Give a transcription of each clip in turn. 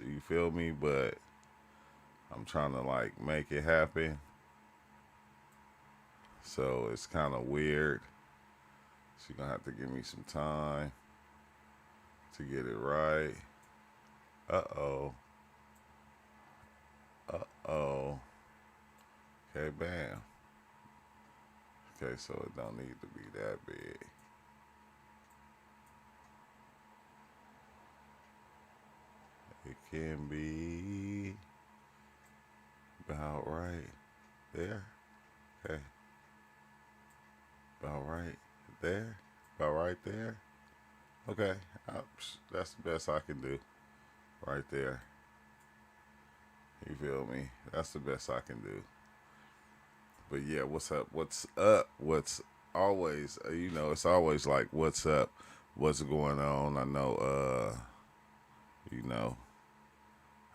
You feel me? But I'm trying to like make it happen. So it's kind of weird. She's gonna have to give me some time to get it right. Uh oh. Uh oh. Okay, bam. Okay, so it don't need to be that big. It can be about right there. Okay, about right there. About right there. Okay, that's the best I can do. Right there. You feel me? That's the best I can do. But yeah, what's up? What's up? What's always, it's always like, what's up? What's going on? I know, you know,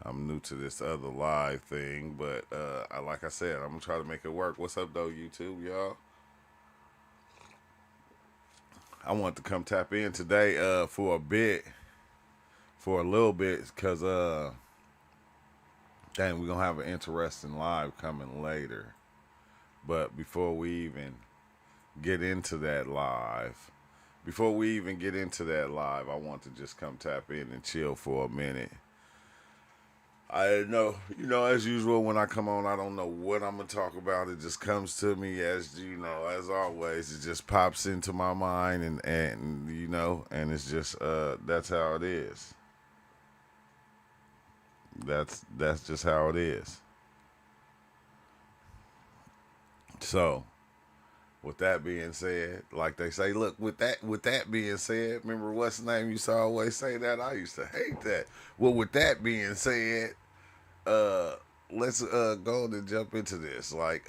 I'm new to this other live thing, but like I said, I'm gonna try to make it work. What's up, though, YouTube, y'all? I want to come tap in today for a little bit, because, dang, we're gonna have an interesting live coming later. But get into that live, before we even get into that live, I want to just come tap in and chill for a minute. I know, as usual, when I come on, I don't know what I'm gonna talk about. It just comes to me, as always. It just pops into my mind, and it's just that's how it is. That's just how it is. So, with that being said, like they say, look, with that being said, remember what's the name used to always say that? I used to hate that. Well, with that being said, uh let's go and jump into this. Like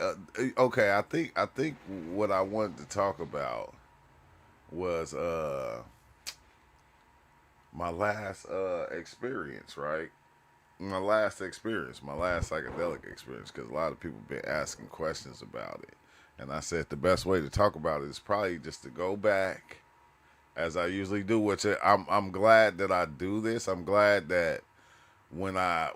okay, I think what I wanted to talk about was my last experience, right? My last psychedelic experience, because a lot of people been asking questions about it. And I said the best way to talk about it is probably just to go back as I usually do, which I'm glad that I do this. I'm glad that when I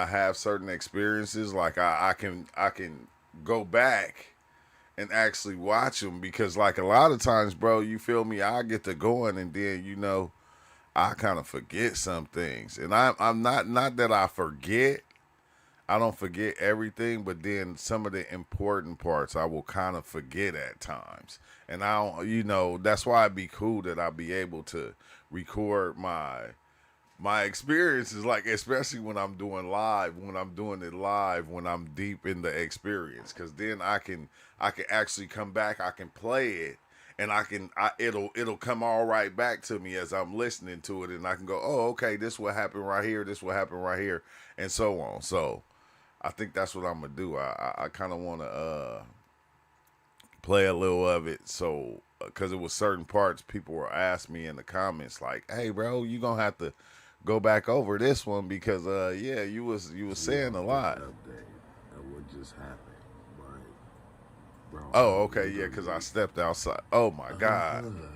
have certain experiences, like I can go back and actually watch them, because like a lot of times, bro, you feel me? I get to going, and then I kind of forget some things, and I'm not that I forget. I don't forget everything, but then some of the important parts I will kind of forget at times. And I don't, that's why it'd be cool that I be able to record my experiences, like especially when I'm doing it live, when I'm deep in the experience, because then I can actually come back, I can play it, and it'll come all right back to me as I'm listening to it, and I can go, oh, okay, this what happened right here, this what happened right here, and so on. So I think that's what I'm gonna do. I kind of want to play a little of it, so because it was certain parts people were asking me in the comments, like, hey, bro, you gonna have to go back over this one, because yeah, you was saying a lot. Update of what just happened, right? Bro, Oh, I okay, yeah, because I literally stepped outside. Oh my god, unplugged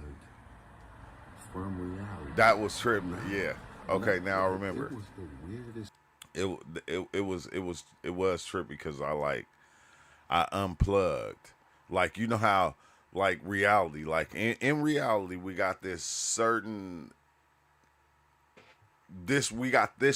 from reality. that was tripping. Nah, Yeah. no, Okay, now I it remember. was the weirdest. It was trippy, because I unplugged. Like, you know how, like, reality, like in reality, we got this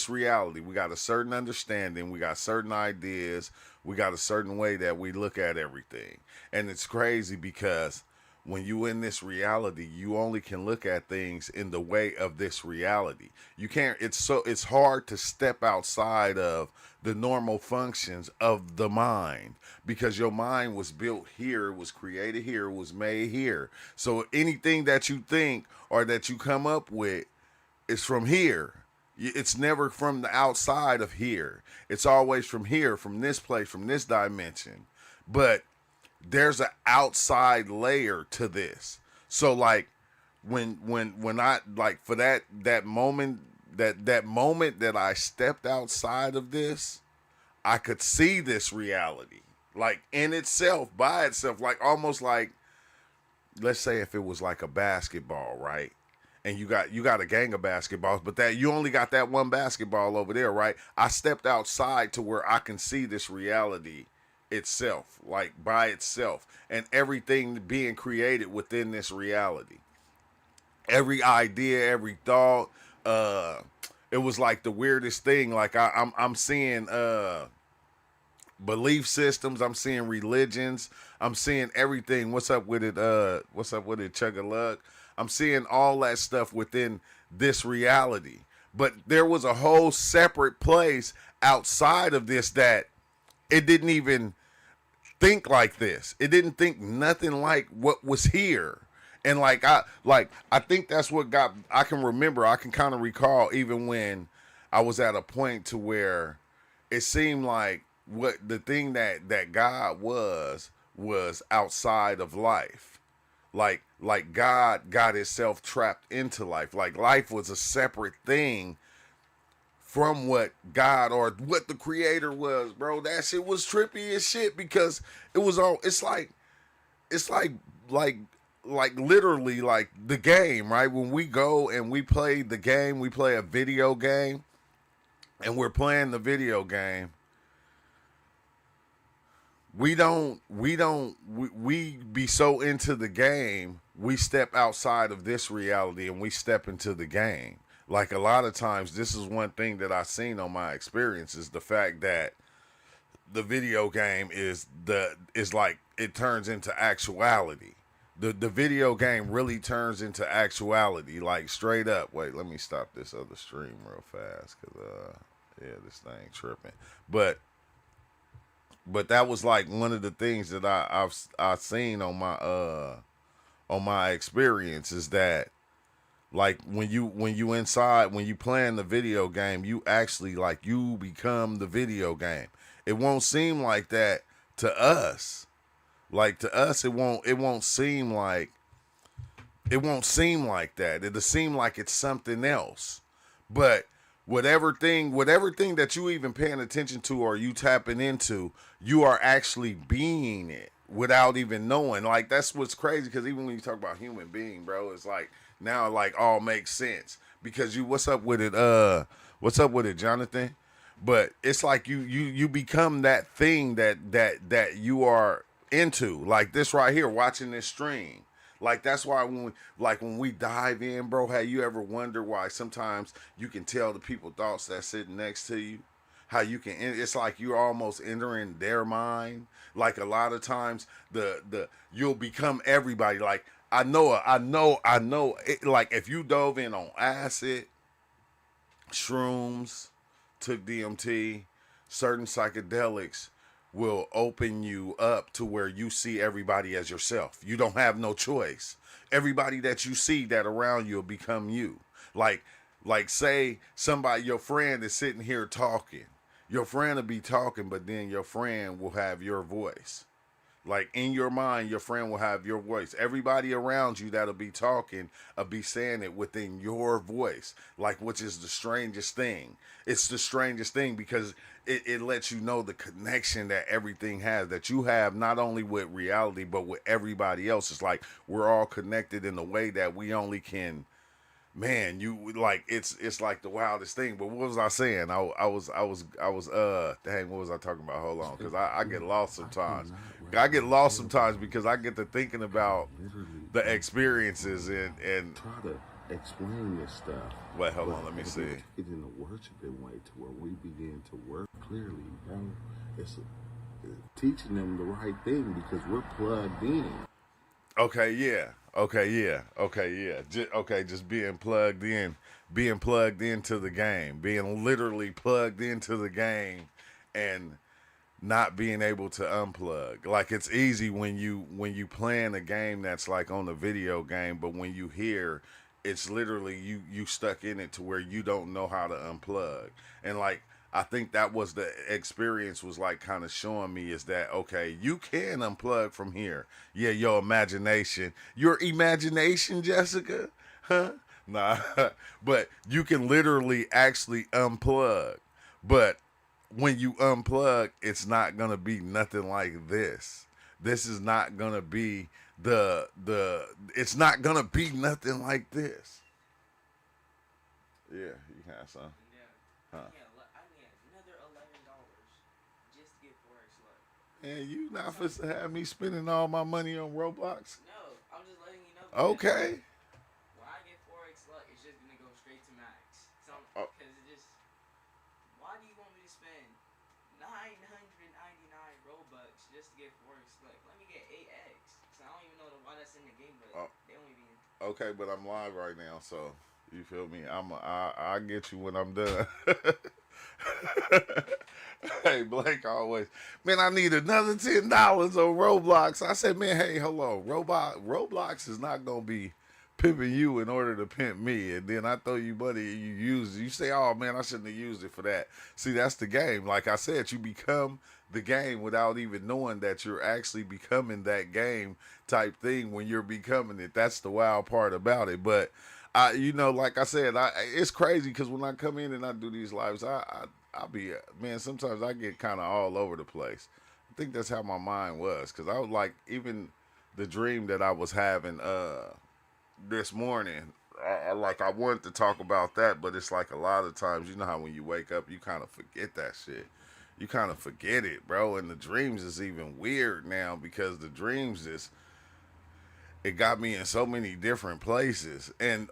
reality. We got a certain understanding. We got certain ideas. We got a certain way that we look at everything. And it's crazy, because when you in this reality, you only can look at things in the way of this reality. You can't, it's hard to step outside of the normal functions of the mind, because your mind was built here, it was created here, it was made here. So anything that you think or that you come up with is from here. It's never from the outside of here. It's always from here, from this place, from this dimension. But there's an outside layer to this. So like when I, like, for that moment, that moment that I stepped outside of this, I could see this reality, like, in itself, by itself, like almost like, let's say if it was like a basketball, right? and you got a gang of basketballs, but that you only got that one basketball over there, right? I stepped outside to where I can see this reality itself, like by itself, and everything being created within this reality. Every idea, every thought, uh, it was like the weirdest thing. Like I'm seeing belief systems, I'm seeing religions, I'm seeing everything. What's up with it? What's up with it? Chug a luck. I'm seeing all that stuff within this reality. But there was a whole separate place outside of this that it didn't even think like this. It didn't think nothing like what was here. And I think that's what got I can remember, I can kind of recall even when I was at a point to where it seemed like what the thing that God was outside of life. Like God got itself trapped into life. Like life was a separate thing from what God or what the creator was, bro. That shit was trippy as shit because it was all it's like like literally like the game, right? When we go and we play the game, we play a video game and we're playing the video game. We be so into the game, we step outside of this reality and we step into the game. Like a lot of times, this is one thing that I've seen on my experience is the fact that the video game is like it turns into actuality. The video game really turns into actuality, like straight up. Wait, let me stop this other stream real fast, cause yeah, this thing tripping. But but that was like one of the things that I've seen on my experience is that like when you inside when you playing the video game, you actually like you become the video game. It won't seem like that to us. Like to us, it won't seem like that. It'll seem like it's something else. But whatever thing that you even paying attention to or you tapping into, you are actually being it without even knowing. Like that's what's crazy because even when you talk about human being, bro, it's like now it like all makes sense because you what's up with it, Jonathan? But it's like you become that thing that you are into. Like this right here, watching this stream. Like that's why when we dive in, bro, have you ever wondered why sometimes you can tell the people thoughts that's sitting next to you? How you can it's like you're almost entering their mind. Like a lot of times the you'll become everybody. Like I know it, like if you dove in on acid, shrooms, took DMT, certain psychedelics will open you up to where you see everybody as yourself. You don't have no choice. Everybody that you see that around you will become you. Like say somebody your friend is sitting here talking. Your friend will be talking, but then your friend will have your voice. Like in your mind, your friend will have your voice. Everybody around you that'll be talking will be saying it within your voice. Like, which is the strangest thing. It's the strangest thing because it lets you know the connection that everything has, that you have not only with reality, but with everybody else. It's like we're all connected in a way that we only can man, you like it's like the wildest thing. But what was I saying? I was dang, what was I talking about? Hold on, because I get lost sometimes. I get lost sometimes because I get to thinking about Literally, the experiences and try to explain this stuff. wait, hold But on, let me as see. we get in the worshiping way to where we begin to work clearly, bro. It's teaching them the right thing because we're plugged in. Okay, yeah. Okay, yeah. Okay, yeah. Just being plugged into the game, being literally plugged into the game, and not being able to unplug. Like it's easy when you playing a game that's like on a video game, but when you hear it's literally you stuck in it to where you don't know how to unplug. And like I think that was the experience was like kind of showing me is that okay, you can unplug from here. Yeah, your imagination, Jessica, huh? Nah, but you can literally actually unplug. But when you unplug, it's not gonna be nothing like this. This is not gonna be the it's not gonna be nothing like this. Yeah, you can have some. Yeah. Huh? I need another $11 just to get Forex luck. And you not So supposed to have me spending all my money on Roblox? no, I'm just letting you know because Okay. when I get Forex luck, it's just gonna go straight to max. So Oh, because it just why do you want me to spend 999 Robux just to get Forex luck? Let me get 8x. So I don't even know why that's in the game, but oh, they only be okay, but I'm live right now, so you feel me? I get you when I'm done. Hey, Blake always, man, I need another $10 on Roblox. I said, man, hey, hello, Roblox is not gonna be pimping you in order to pimp me, and then I throw you money and you use it. You say, oh man, I shouldn't have used it for that. See, that's the game. Like I said, you become the game without even knowing that you're actually becoming that game type thing when you're becoming it. That's the wild part about it. But like I said, it's crazy because when I come in and I do these lives, I'll be, man, sometimes I get kind of all over the place. I think that's how my mind was because I was like, even the dream that I was having this morning, I wanted to talk about that, but it's like a lot of times, you know how when you wake up, you kind of forget that shit. You kind of forget it, bro. And the dreams is even weird now because the dreams is, it got me in so many different places. And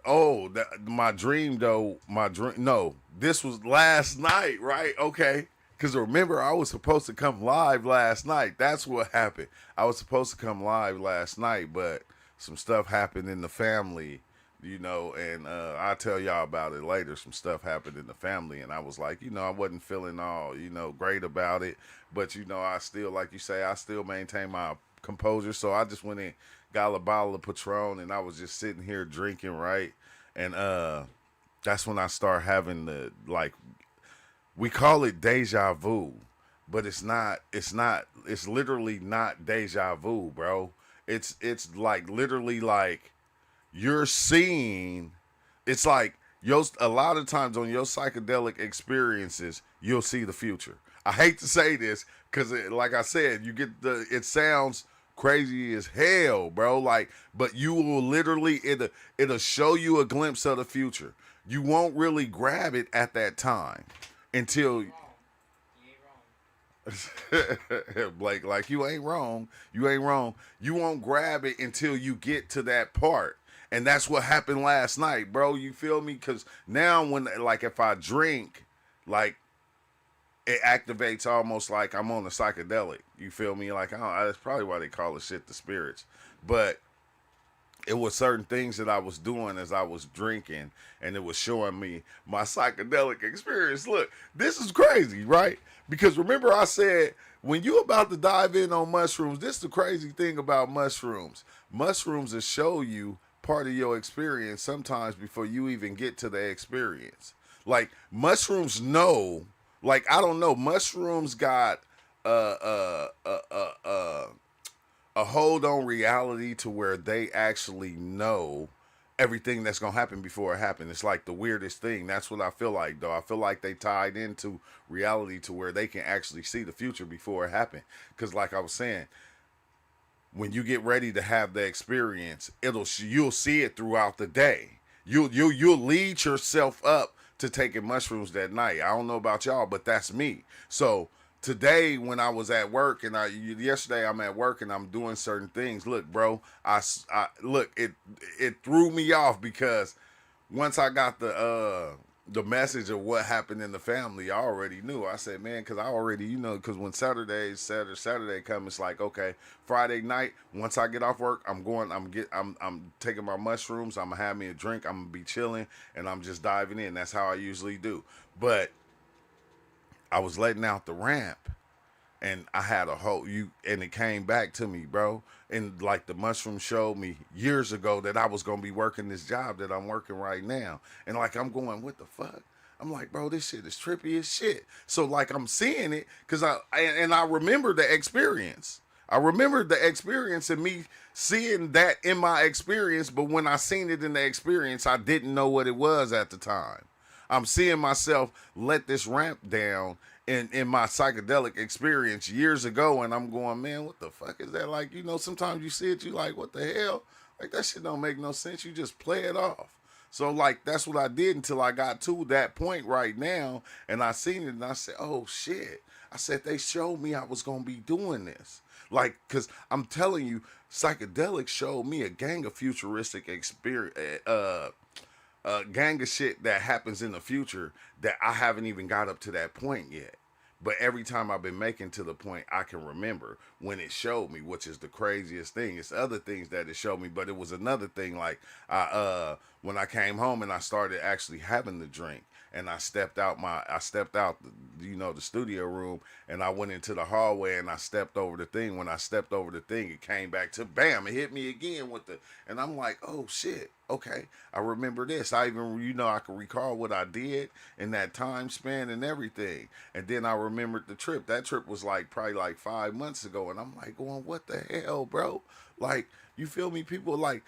my dream though, no, this was last night, right? Okay. Because remember, I was supposed to come live last night. That's what happened. I was supposed to come live last night, but some stuff happened in the family, and I'll tell y'all about it later. Some stuff happened in the family, and I was like, I wasn't feeling all, great about it. But, I still, like you say, I still maintain my composure. So I just went in, got a bottle of Patron, and I was just sitting here drinking, right? And that's when I start having the, like, we call it deja vu, but it's literally not deja vu, bro. It's like literally like you're seeing, it's like a lot of times on your psychedelic experiences you'll see the future. I hate to say this because like I said, it sounds crazy as hell, bro, like, but you will literally, it'll show you a glimpse of the future. You won't really grab it at that time you until ain't wrong. You ain't wrong. Blake, like, you ain't wrong. You ain't wrong. You won't grab it until you get to that part. And that's what happened last night, bro. You feel me? Because now, like, if I drink, like, it activates almost like I'm on a psychedelic. You feel me? Like, I don't, that's probably why they call the shit the spirits. But it was certain things that I was doing as I was drinking, and it was showing me my psychedelic experience. Look, this is crazy, right? Because remember I said, when you about to dive in on mushrooms, this is the crazy thing about mushrooms. Mushrooms will show you part of your experience sometimes before you even get to the experience. Like, mushrooms know, like, I don't know, mushrooms got uh uh uh uh a hold on reality to where they actually know everything that's gonna happen before it happens. It's like the weirdest thing. That's what I feel like, though. I feel like they tied into reality to where they can actually see the future before it happened. Because, like I was saying, when you get ready to have the experience, you'll see it throughout the day. You'll lead yourself up to taking mushrooms that night. I don't know about y'all, but that's me. So today, when I was at work, and yesterday I'm at work and I'm doing certain things. Look, bro, look, it threw me off because once I got the message of what happened in the family, I already knew. I said, man, because I already, because when Saturday come, it's like, okay, Friday night, once I get off work, I'm taking my mushrooms, I'm gonna have me a drink, I'm gonna be chilling, and I'm just diving in. That's how I usually do. But I was letting out the ramp, and I had and it came back to me, bro. And like the mushroom showed me years ago that I was gonna be working this job that I'm working right now, and like I'm going, what the fuck? I'm like, bro, this shit is trippy as shit. So like I'm seeing it because I remember the experience. I remember the experience and me seeing that in my experience, but when I seen it in the experience, I didn't know what it was at the time. I'm seeing myself let this ramp down in my psychedelic experience years ago, and I'm going, man, what the fuck is that? Like, sometimes you see it, you like, what the hell? Like, that shit don't make no sense. You just play it off. So like that's what I did until I got to that point right now, and I seen it, and I said, "Oh shit!" I said they showed me I was gonna be doing this, like, cause I'm telling you, psychedelics showed me a gang of futuristic experience, gang of shit that happens in the future that I haven't even got up to that point yet. But every time I've been making to the point, I can remember when it showed me, which is the craziest thing. It's other things that it showed me, but it was another thing. Like when I came home and I started actually having the drink, and I stepped out, the studio room, and I went into the hallway, and I stepped over the thing. When I stepped over the thing, it came back to bam, it hit me again with the, and I'm like, oh shit, okay, I remember this. I even, I can recall what I did in that time span and everything. And then I remembered the trip. That trip was like probably like 5 months ago, and I'm like going, what the hell, bro? Like, you feel me? People like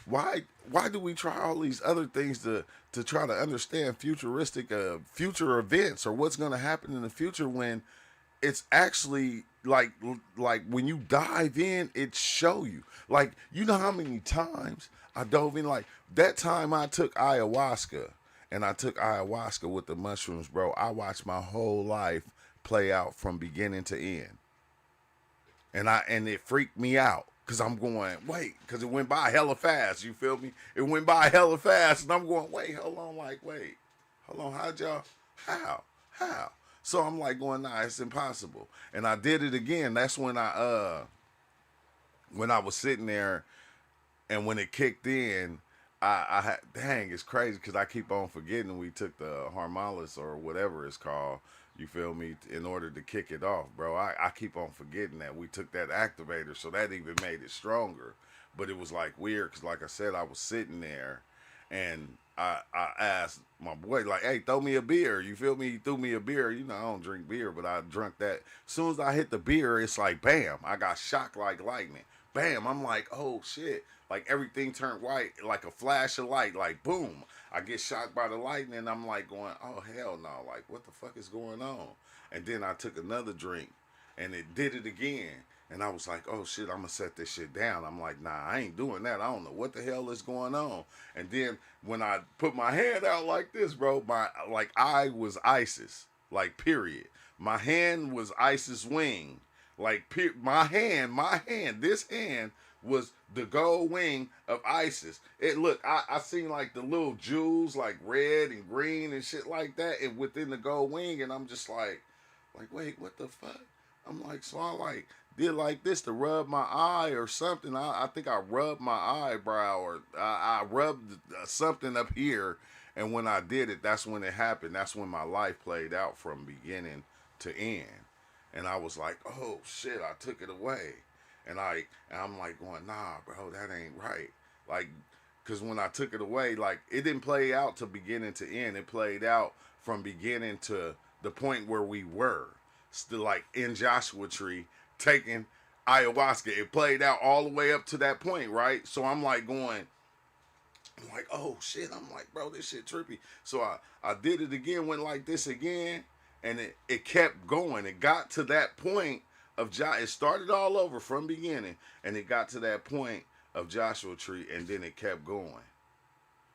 why do we try all these other things to try to understand futuristic future events or what's going to happen in the future when it's actually like when you dive in, it show you. Like, you know how many times I dove in, like that time I took ayahuasca, and I took ayahuasca with the mushrooms, bro. I watched my whole life play out from beginning to end, and it freaked me out. Cause I'm going, wait, cause it went by hella fast. You feel me? It went by hella fast, and I'm going, wait, hold on, hold on, how? So I'm like going, nah, it's impossible. And I did it again. That's when I was sitting there, and when it kicked in, I had, dang, it's crazy because I keep on forgetting we took the Harmalis or whatever it's called. You feel me? In order to kick it off, bro. I keep on forgetting that we took that activator, so that even made it stronger. But it was like weird because, like I said, I was sitting there, and I asked my boy, like, hey, throw me a beer. You feel me? He threw me a beer. I don't drink beer, but I drunk that. As soon as I hit the beer, it's like, bam, I got shocked like lightning. Bam, I'm like, oh shit. Like everything turned white, like a flash of light, like boom. I get shocked by the lightning, and I'm like going, oh hell no, like what the fuck is going on? And then I took another drink, and it did it again. And I was like, oh shit, I'm gonna set this shit down. I'm like, nah, I ain't doing that. I don't know what the hell is going on. And then when I put my hand out like this, bro, I was ISIS, like period. My hand was ISIS wing, like this hand was the gold wing of ISIS. I seen like the little jewels, like red and green and shit like that, and within the gold wing, and I'm just like, wait, what the fuck? I'm like, so I like did like this to rub my eye or something. I think I rubbed my eyebrow, or I rubbed something up here, and when I did it, that's when it happened. That's when my life played out from beginning to end, and I was like, oh shit, I took it away. And I'm like going, nah, bro, that ain't right. Like, cause when I took it away, like it didn't play out to beginning to end. It played out from beginning to the point where we were still like in Joshua Tree taking ayahuasca. It played out all the way up to that point, right? So I'm like going, I'm like, oh shit. I'm like, bro, this shit trippy. So I did it again, went like this again, and it kept going. It got to that point of it started all over from beginning, and it got to that point of Joshua Tree, and then it kept going.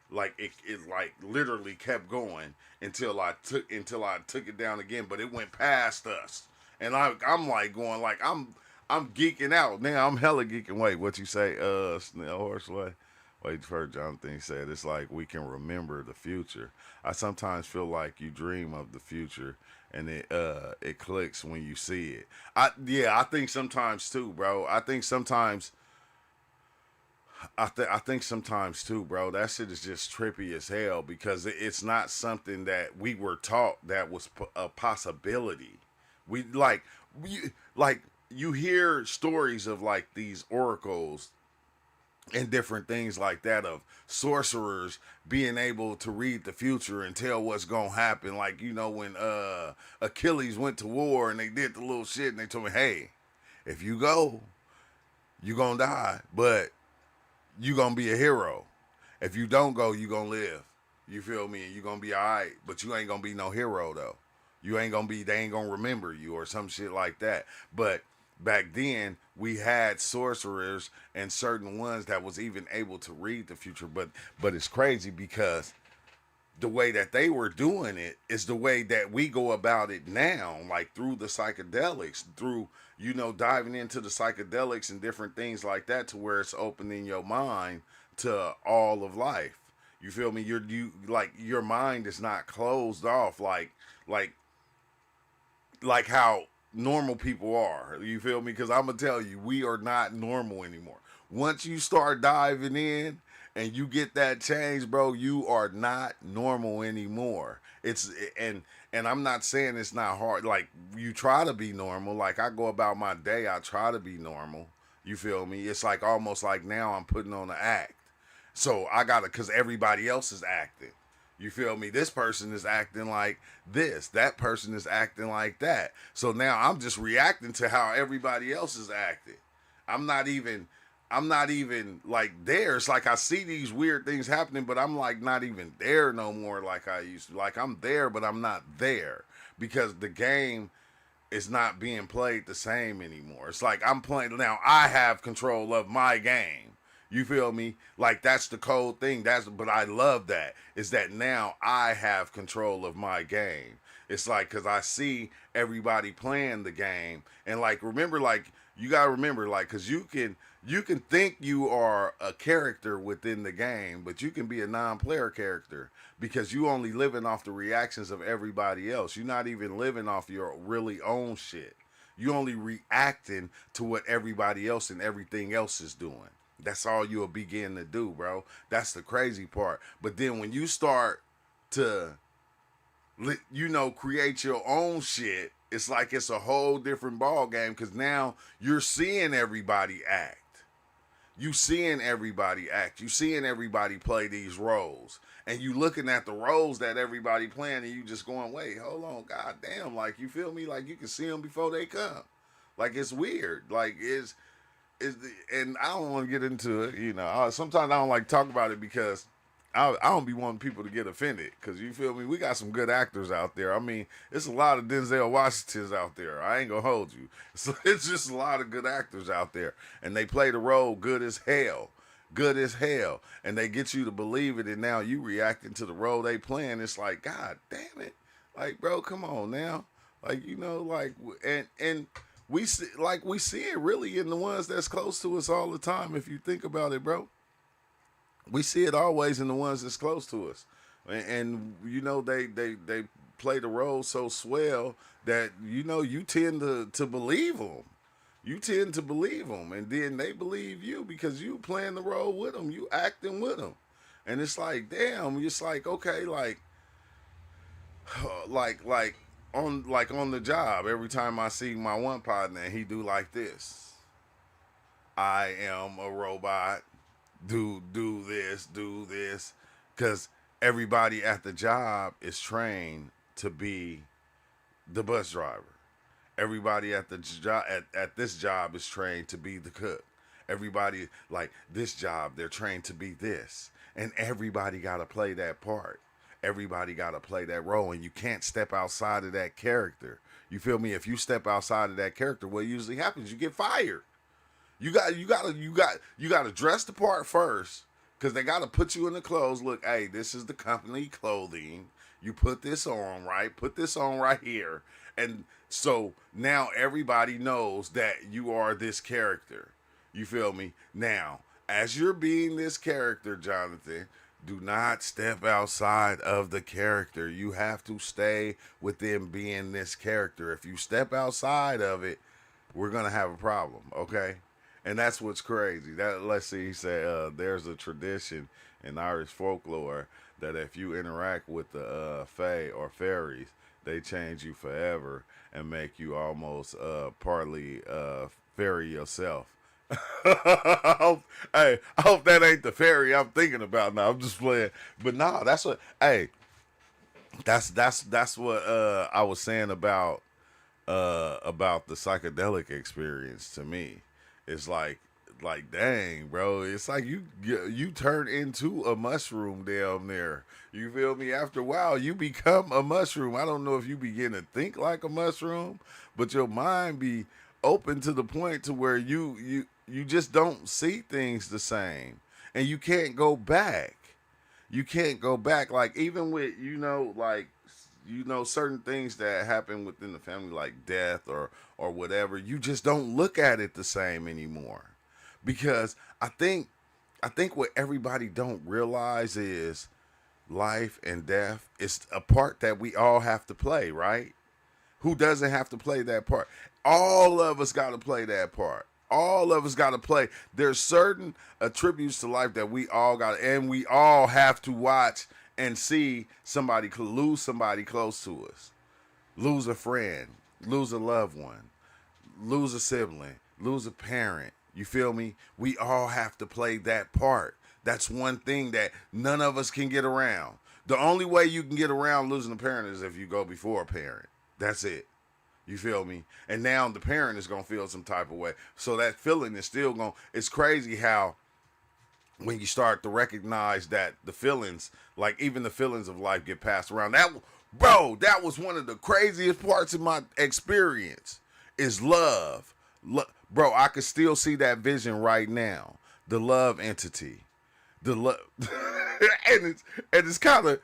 Like it like literally kept going until I took it down again, but it went past us. And I'm like going like I'm geeking out. Now I'm hella geeking. Wait, what you say, Snail Horseway? Wait for Jonathan said it's like we can remember the future. I sometimes feel like you dream of the future, and it clicks when you see it. I think sometimes too, bro. I think sometimes too, bro. That shit is just trippy as hell because it's not something that we were taught that was a possibility. We like you hear stories of like these oracles and different things like that of sorcerers being able to read the future and tell what's gonna happen. Like, when Achilles went to war and they did the little shit and they told me, hey, if you go, you gonna die, but you gonna be a hero. If you don't go, you gonna live. You feel me? And you gonna be alright, but you ain't gonna be no hero though. They ain't gonna remember you or some shit like that. But back then we had sorcerers and certain ones that was even able to read the future. But it's crazy because the way that they were doing it is the way that we go about it now, like through the psychedelics, through, diving into the psychedelics and different things like that, to where it's opening your mind to all of life. You feel me? You like, your mind is not closed off like like how normal people are. You feel me? Because I'm gonna tell you, we are not normal anymore. Once you start diving in and you get that change, bro, you are not normal anymore. It's and I'm not saying it's not hard. Like, you try to be normal. Like, I go about my day, I try to be normal. You feel me? It's like almost like now I'm putting on an act. So I gotta, cause everybody else is acting. You feel me? This person is acting like this. That person is acting like that. So now I'm just reacting to how everybody else is acting. I'm not even I'm not even like there. It's like I see these weird things happening, but I'm like not even there no more like I used to. Like, I'm there, but I'm not there because the game is not being played the same anymore. It's like I'm playing now. I have control of my game. You feel me? Like, that's the cold thing. But I love that. Is that now I have control of my game. It's like, cause I see everybody playing the game, and like, remember, like, you gotta remember, like, cause you can think you are a character within the game, but you can be a non-player character because you only living off the reactions of everybody else. You're not even living off your really own shit. You only reacting to what everybody else and everything else is doing. That's all you'll begin to do, bro. That's the crazy part. But then when you start to, create your own shit, it's like it's a whole different ball game because now you're seeing everybody act. You seeing everybody act. You seeing everybody play these roles. And you looking at the roles that everybody playing and you just going, wait, hold on, god damn, like, you feel me? Like, you can see them before they come. Like, it's weird. Like, and I don't want to get into it, sometimes I don't like to talk about it because I don't be wanting people to get offended because, you feel me, we got some good actors out there. I mean, it's a lot of Denzel Washingtons out there. I ain't gonna hold you. So it's just a lot of good actors out there, and they play the role good as hell. Good as hell. And they get you to believe it, and now you reacting to the role they playing. It's like, god damn it. Like, bro, come on now. Like, and we see it really in the ones that's close to us all the time. If you think about it, bro, we see it always in the ones that's close to us, and they play the role so swell that you tend to believe them. You tend to believe them, and then they believe you because you playing the role with them, you acting with them, and it's like, damn, it's like, okay, like on the job, every time I see my one partner and he do like this, I am a robot. Do this, because everybody at the job is trained to be the bus driver. Everybody at the job at this job is trained to be the cook. Everybody, like, this job, they're trained to be this, and everybody got to play that part. Everybody got to play that role, and you can't step outside of that character. You feel me? If you step outside of that character, what usually happens? You get fired. You gotta dress the part first, because they gotta put you in the clothes. Look, hey, this is the company clothing. You put this on, right? Put this on right here, and so now everybody knows that you are this character. You feel me? Now, as you're being this character, Jonathan, do not step outside of the character. You have to stay within being this character. If you step outside of it, we're gonna have a problem, okay? And that's what's crazy. Let's see, he said, there's a tradition in Irish folklore that if you interact with the fae or fairies, they change you forever and make you almost partly fairy yourself. Hey, I hope that ain't the fairy I'm thinking about now. I'm just playing. But no, that's what, hey, that's what I was saying about the psychedelic experience to me. It's like dang, bro. It's like you turn into a mushroom down there. You feel me? After a while, you become a mushroom. I don't know if you begin to think like a mushroom, but your mind be open to the point to where you just don't see things the same, and you can't go back. You can't go back. Like even with like certain things that happen within the family, like death or whatever. You just don't look at it the same anymore, because I think what everybody don't realize is life and death is a part that we all have to play, right? Who doesn't have to play that part? All of us got to play that part. All of us got to play. There's certain attributes to life that we all got, and we all have to watch and see somebody lose somebody close to us, lose a friend, lose a loved one, lose a sibling, lose a parent. You feel me? We all have to play that part. That's one thing that none of us can get around. The only way you can get around losing a parent is if you go before a parent. That's it. You feel me? And now the parent is going to feel some type of way. So that feeling is still going. It's crazy how when you start to recognize that the feelings, like even the feelings of life, get passed around. That was one of the craziest parts of my experience is love. Bro, I can still see that vision right now. The love entity. The love and it's kind of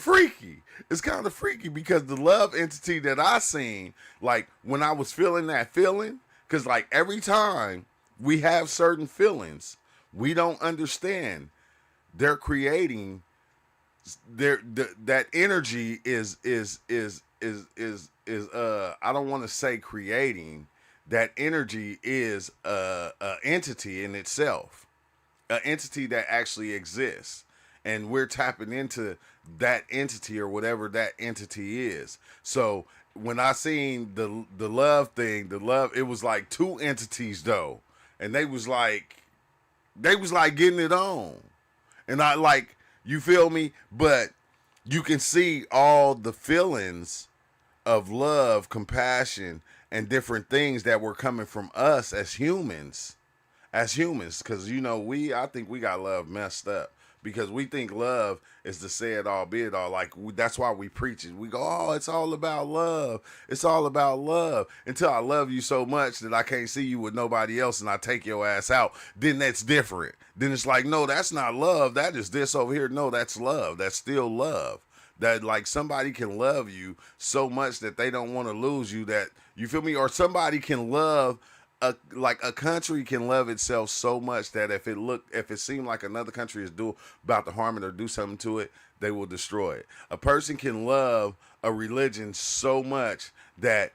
freaky. It's kind of freaky because the love entity that I seen, like when I was feeling that feeling, because like every time we have certain feelings, we don't understand. They're creating that energy is I don't want to say creating. That energy is a entity in itself, an entity that actually exists, and we're tapping into that entity or whatever that entity is. So when I seen the love thing, it was like two entities though, and they was like getting it on, and I like, you feel me? But you can see all the feelings of love, compassion, and different things that were coming from us as humans, because I think we got love messed up, because we think love is the say it all, be it all. Like that's why we preach it. We go, oh, it's all about love. It's all about love. Until I love you so much that I can't see you with nobody else, and I take your ass out. Then that's different. Then it's like, no, that's not love. That is this over here. No, that's love. That's still love. That like somebody can love you so much that they don't want to lose you. That, you feel me? Or somebody can love a country can love itself so much that if it seemed like another country is about to harm it or do something to it, they will destroy it. A person can love a religion so much that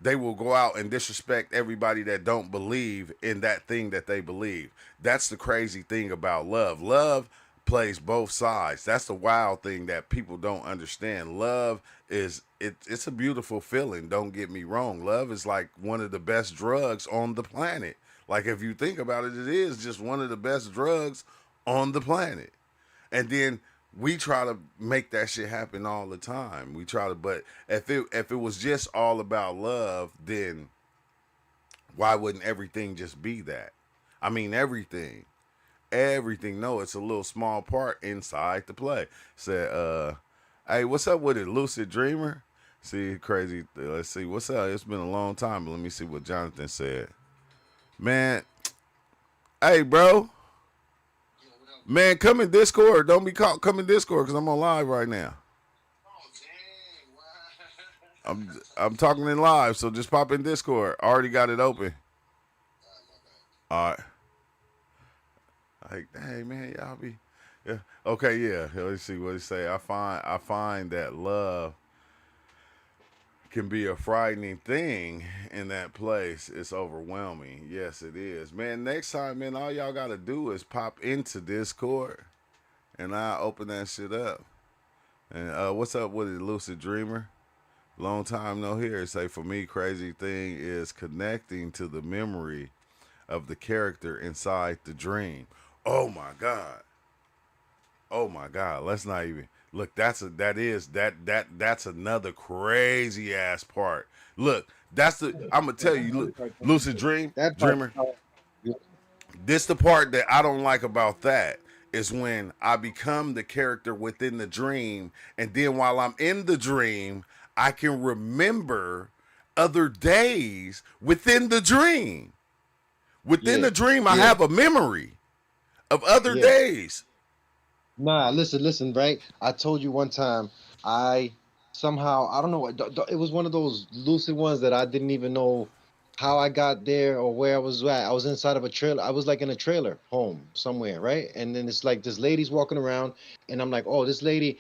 they will go out and disrespect everybody that don't believe in that thing that they believe. That's the crazy thing about love. Love plays both sides. That's the wild thing that people don't understand. Love it's a beautiful feeling. Don't get me wrong. Love is like one of the best drugs on the planet. Like if you think about it, it is just one of the best drugs on the planet. And then we try to make that shit happen all the time. We try to, but if it was just all about love, then why wouldn't everything just be that? I mean, everything. No, it's a little small part inside the play. Said, hey, what's up with it, Lucid Dreamer? See, crazy. Let's see, what's up? It's been a long time, but let me see what Jonathan said. Man, hey, bro. Man, come in Discord. Don't be caught. Come in Discord because I'm on live right now. I'm talking in live, so just pop in Discord. I already got it open. All right. Like, hey man, y'all be, yeah. Okay, yeah. Let's see what he say. I find that love can be a frightening thing in that place. It's overwhelming. Yes, it is. Man, next time, man, all y'all gotta do is pop into Discord and I'll open that shit up. And what's up with it, Lucid Dreamer? Long time no hear. Say, for me, crazy thing is connecting to the memory of the character inside the dream. Oh my God. Oh my God. Let's not even look. That's another crazy ass part. Look, I'm gonna tell you. Look, Lucid Dreamer. This the part that I don't like about that is when I become the character within the dream, and then while I'm in the dream, I can remember other days within the dream. Within Yeah, the dream, I yeah, have a memory of other yeah. days. Nah, listen, right? I told you one time, I somehow, I don't know, it was one of those lucid ones that I didn't even know how I got there or where I was at. I was inside of a trailer. I was like in a trailer home somewhere, right? And then it's like this lady's walking around, and I'm like, oh, this lady,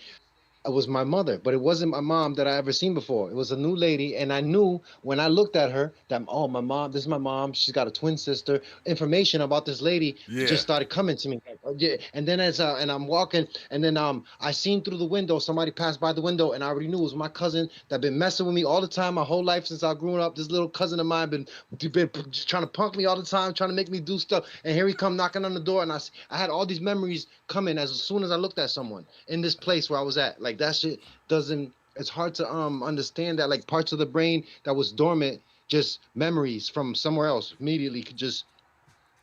it was my mother, but it wasn't my mom that I ever seen before. It was a new lady, and I knew when I looked at her that, oh, my mom, this is my mom. She's got a twin sister. Information about this lady just Yeah, started coming to me. Like, yeah. And then and I'm walking, and then I seen through the window, somebody passed by the window, and I already knew it was my cousin that been messing with me all the time, my whole life since I grew up. This little cousin of mine been just trying to punk me all the time, trying to make me do stuff. And here he come knocking on the door, and I had all these memories coming as soon as I looked at someone in this place where I was at. Like that shit doesn't. It's hard to understand that like parts of the brain that was dormant, just memories from somewhere else, immediately could just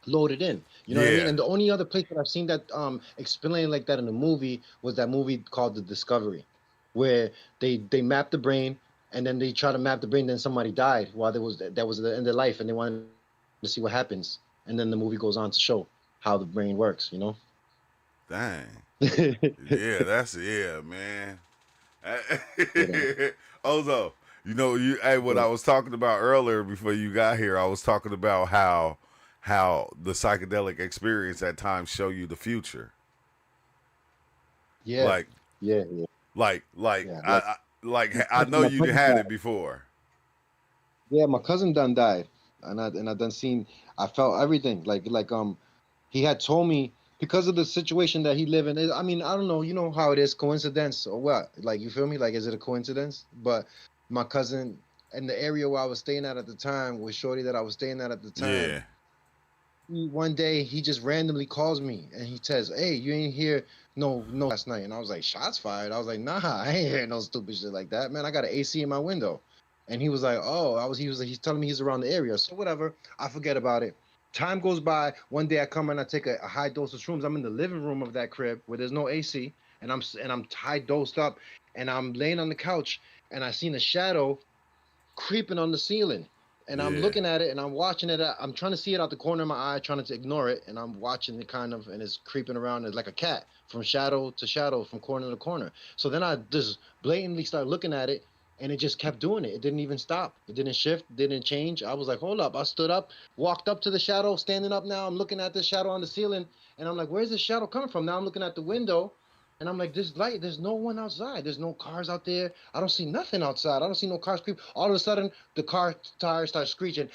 load it in. You know what I mean? yeah, And the only other place that I've seen that explained like that in a movie was that movie called The Discovery, where they mapped the brain and then they try to map the brain. Then somebody died while there was that was the end of their life, and they wanted to see what happens. And then the movie goes on to show how the brain works. You know. dang. Yeah, that's yeah, man. Yeah. Ozo, hey, what I was talking about earlier before you got here, I was talking about how the psychedelic experience at times show you the future. Yeah. Like, Yeah. Yeah. like Yeah. I know My you cousin had died. it before. Yeah, my cousin done died, and I done seen. I felt everything. He had told me because of the situation that he live in. I mean, I don't know. You know how it is, coincidence or what? Like you feel me? Like is it a coincidence? But my cousin in the area where I was staying at the time, with Shorty that I was staying at the time, Yeah, one day he just randomly calls me and he says, "Hey, you ain't hear no last night?" And I was like, "Shots fired." I was like, "Nah, I ain't hearing no stupid shit like that, man. I got an AC in my window." And he was like, "Oh, he was like, he's telling me he's around the area." So whatever, I forget about it. Time goes by. One day I come and I take a high dose of shrooms. I'm in the living room of that crib where there's no AC, and I'm high dosed up, and I'm laying on the couch, and I seen a shadow creeping on the ceiling. And I'm yeah, looking at it and I'm watching it. I'm trying to see it out the corner of my eye, trying to ignore it. And I'm watching it kind of, and it's creeping around. It's like a cat from shadow to shadow, from corner to corner. So then I just blatantly started looking at it, and it just kept doing it. It didn't even stop. It didn't shift, didn't change. I was like, hold up. I stood up, walked up to the shadow, standing up now. I'm looking at the shadow on the ceiling, and I'm like, where's this shadow coming from? Now I'm looking at the window, and I'm like, this light, there's no one outside. There's no cars out there. I don't see nothing outside. I don't see no cars creep. All of a sudden, the car tires start screeching,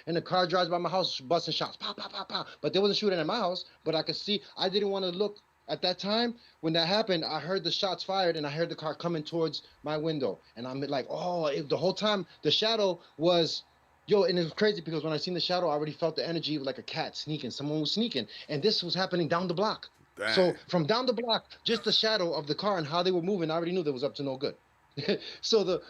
and the car drives by my house, busting shots, pow, pow, pow, pow. But they wasn't shooting at my house. But I could see. I didn't want to look at that time when that happened. I heard the shots fired, and I heard the car coming towards my window. And I'm like, oh, the whole time the shadow was. Yo, and it was crazy because when I seen the shadow, I already felt the energy of like a cat sneaking. Someone was sneaking, and this was happening down the block. dang. So from down the block, just the shadow of the car and how they were moving, I already knew that was up to no good. So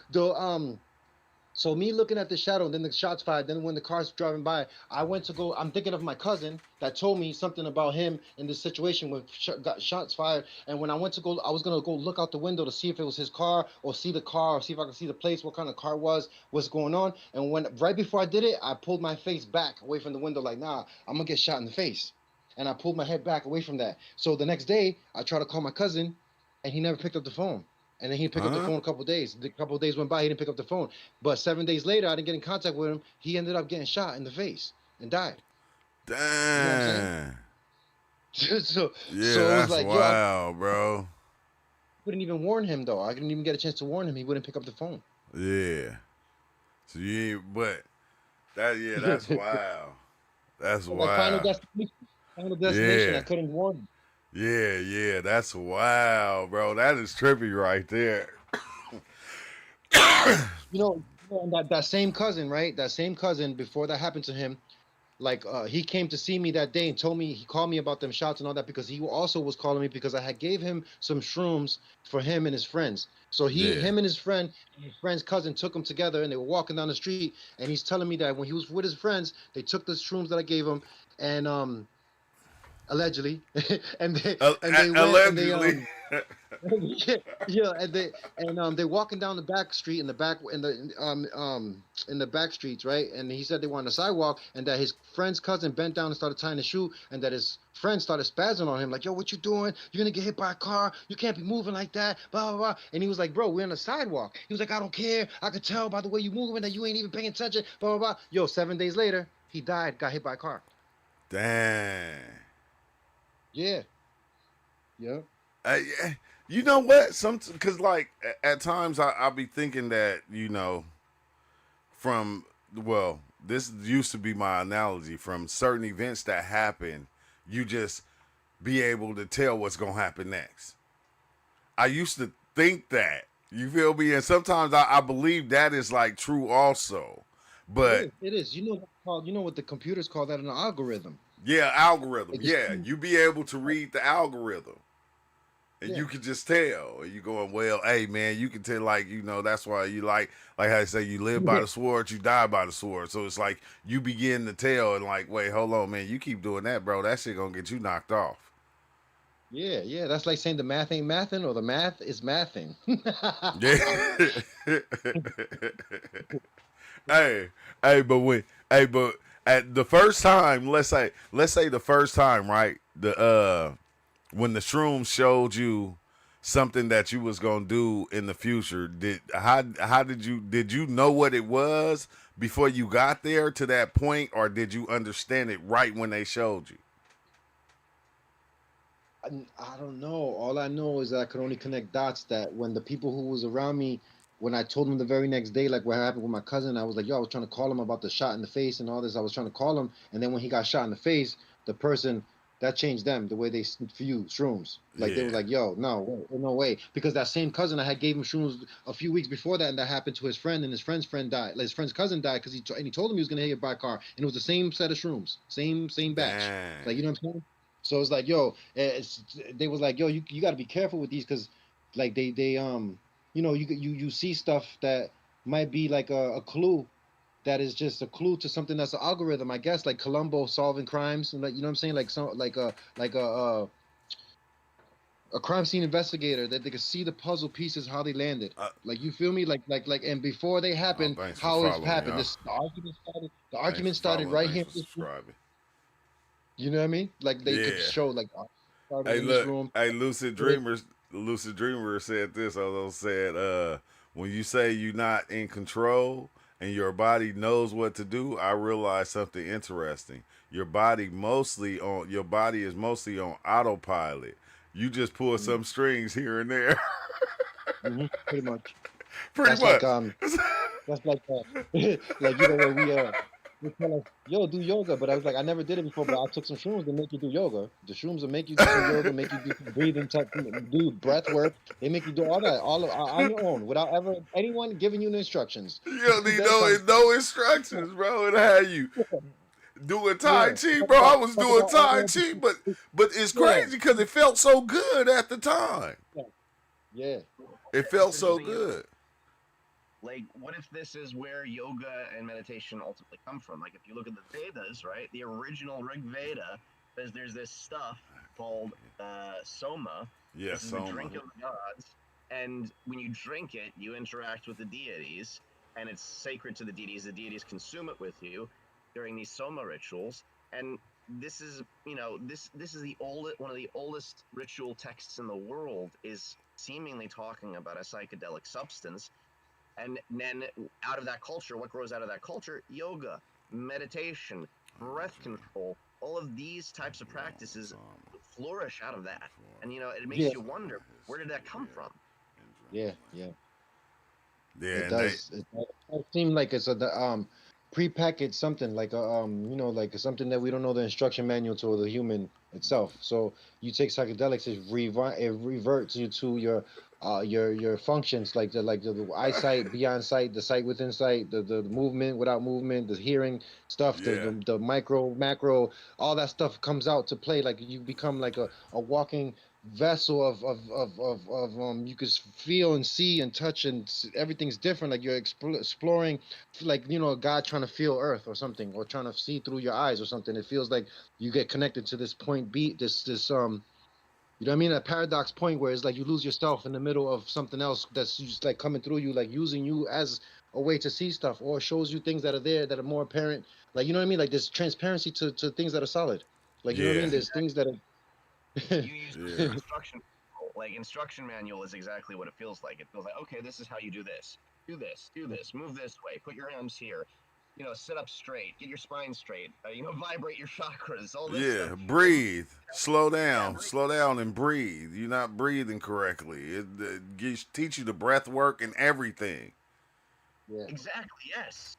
so me looking at the shadow, and then the shots fired. Then when the car's driving by, I went to go. I'm thinking of my cousin that told me something about him in this situation when got shots fired. And when I went to go, I was gonna go look out the window to see if it was his car or see the car or see if I could see the place, what kind of car it was, what's going on. And when right before I did it, I pulled my face back away from the window, like, nah, I'm gonna get shot in the face. And I pulled my head back away from that. So the next day, I tried to call my cousin, and he never picked up the phone. And then he picked up the Huh? phone a couple of days. A couple of days went by, he didn't pick up the phone. But 7 days later, I didn't get in contact with him. He ended up getting shot in the face and died. You know what I'm saying? Dang. so Yeah, so it was that's like, yo, I wild, bro. couldn't even warn him though. I didn't even get a chance to warn him. He wouldn't pick up the phone. Yeah. So you ain't, but that, yeah, that's wild. That's Like final wild. destination. Final destination. I Yeah. couldn't warn him. Yeah, yeah, that's wild, bro. That is trippy right there. And that same cousin, right? That same cousin, before that happened to him, like he came to see me that day and told me, he called me about them shots and all that, because he also was calling me because I had gave him some shrooms for him and his friends. So Yeah. him and his friend's cousin took them together, and they were walking down the street, and he's telling me that when he was with his friends, they took the shrooms that I gave him, and allegedly, and they Allegedly. yeah, yeah, and they walking down the back street in the back in the back streets, right? And he said they were on the sidewalk, and that his friend's cousin bent down and started tying his shoe, and that his friend started spazzing on him, like, "Yo, what you doing? You're gonna get hit by a car. You can't be moving like that." Blah blah blah. And he was like, "Bro, we're on the sidewalk." He was like, "I don't care. I could tell by the way you moving that you ain't even paying attention." Blah blah blah. Yo, 7 days later, he died, got hit by a car. Dang. Yeah, yeah. Yeah. You know what? Because like at times I'll be thinking that from well, this used to be my analogy from certain events that happen, you just be able to tell what's gonna happen next. I used to think that. You feel me? And sometimes I believe that is like true also. It But is. It is. You know what the computers call that an algorithm. yeah, algorithm. It just Yeah, you be able to read the algorithm. And yeah. you can just tell. And you going, well, hey man, you can tell like, that's why you like how I say you live by Yeah. the sword, you die by the sword. So it's like you begin to tell and like, wait, hold on, man, you keep doing that, bro. That shit gonna get you knocked off. Yeah, yeah. That's like saying the math ain't mathing or the math is mathing. Yeah. hey, but at the first time, let's say the first time, right? The when the shrooms showed you something that you was gonna do in the future, how did you know what it was before you got there to that point, or did you understand it right when they showed you? I don't know. All I know is that I could only connect dots that when the people who was around me, when I told them the very next day, like what happened with my cousin, I was like, yo, I was trying to call him about the shot in the face and all this. I was trying to call him. And then when he got shot in the face, the person that changed them, the way they view shrooms. Like they was Yeah, like, yo, no, no way. Because that same cousin I had gave him shrooms a few weeks before that, and that happened to his friend, and his friend's friend died. Like his friend's cousin died because he told him he was gonna get hit by a car, and it was the same set of shrooms, same batch. Like dang. you know what I'm saying? So it's like, yo, they was like, yo, you got to be careful with these because, like, you see stuff that might be like a clue that is just a clue to something that's an algorithm, I guess, like Columbo solving crimes, and like, you know what I'm saying, like some like a crime scene investigator that they could see the puzzle pieces how they landed. Uh, Like you feel me, like, and before they oh, happen, thanks for how it following, happened. y'all. This the argument started. The Thanks argument for started following. right Thanks here. for subscribing. You know what I mean? Like they could Yeah. show like started Hey, in this look. room. Hey, Lucid Dreamer said this. Although said, when you say you're not in control and your body knows what to do, I realize something interesting. Your body is mostly on autopilot. You just pull Mhm, some strings here and there. pretty much. Pretty That's like much. that's like like you know where we tell us, yo, do yoga, but I was like, I never did it before, but I took some shrooms to make you do yoga. The shrooms will make you do some yoga, make you do some breathing type, do breath work. They make you do all that on your own without ever anyone giving you the instructions. You don't need That kind no instructions, bro. It had you doing Tai yeah. Chi, bro. I was Talk doing about Tai all Chi, the but it's yeah, crazy because it felt so good at the time. yeah, yeah. It It's felt so interesting, good. like, what if this is where yoga and meditation ultimately come from? Like, if you look at the Vedas, right, the original Rig Veda, there's this stuff called soma. Yeah, This is the Soma. drink of the gods, and when you drink it, you interact with the deities, and it's sacred to the deities. The deities consume it with you during these soma rituals, and this is, this is the one of the oldest ritual texts in the world, is seemingly talking about a psychedelic substance. And then out of that culture, what grows out of that culture? Yoga, meditation, breath control, all of these types of practices flourish out of that. And it makes Yeah, you wonder, where did that come from? yeah, yeah. Yeah, It and they does. It seems like it's prepackaged something like like something that we don't know the instruction manual to the human itself. So you take psychedelics, it reverts you to your functions like the eyesight beyond sight, the sight within sight, the movement without movement, the hearing stuff, yeah. the micro macro, all that stuff comes out to play. Like you become like a walking vessel of you could feel and see and touch and everything's different, like you're exploring, like a god trying to feel earth or something, or trying to see through your eyes or something. It feels like you get connected to this point beat, this you know what I mean, a paradox point where it's like you lose yourself in the middle of something else that's just like coming through you, like using you as a way to see stuff, or shows you things that are there that are more apparent, like you know what I mean, like there's transparency to things that are solid, like you know what I Yeah, mean, there's things that You use yeah, instruction manual. Like instruction manual is exactly what it feels like. It feels like, okay, this is how you do this. Do this, move this way, put your arms here. Sit up straight, get your spine straight. Vibrate your chakras, all this stuff. yeah. Like, Breathe. yeah, Slow down, and breathe. You're not breathing correctly. It teach you the breath work and everything. yeah, exactly, yes.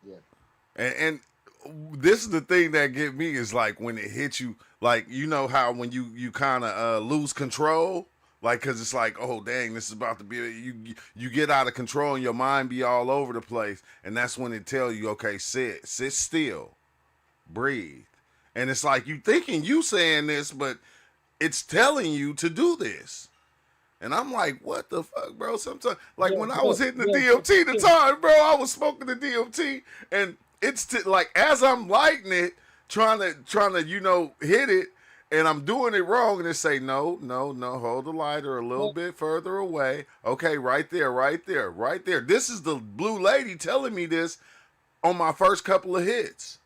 yeah. And this is the thing that get me is like when it hits you, like you know how when you kind of lose control, like because it's like, oh dang, this is about to be you get out of control and your mind be all over the place, and that's when it tell you, okay, sit still, breathe, and it's like you thinking you saying this, but it's telling you to do this. And I'm like, what the fuck, bro? Sometimes, like Yeah, when I yeah, was hitting the yeah, DMT the yeah, time, bro, I was smoking the DMT, and it's like as I'm lighting it, trying to hit it, and I'm doing it wrong, and it say no, no, no, hold the lighter a little yeah, bit further away. Okay, right there, right there, right there. This is the blue lady telling me this on my first couple of hits,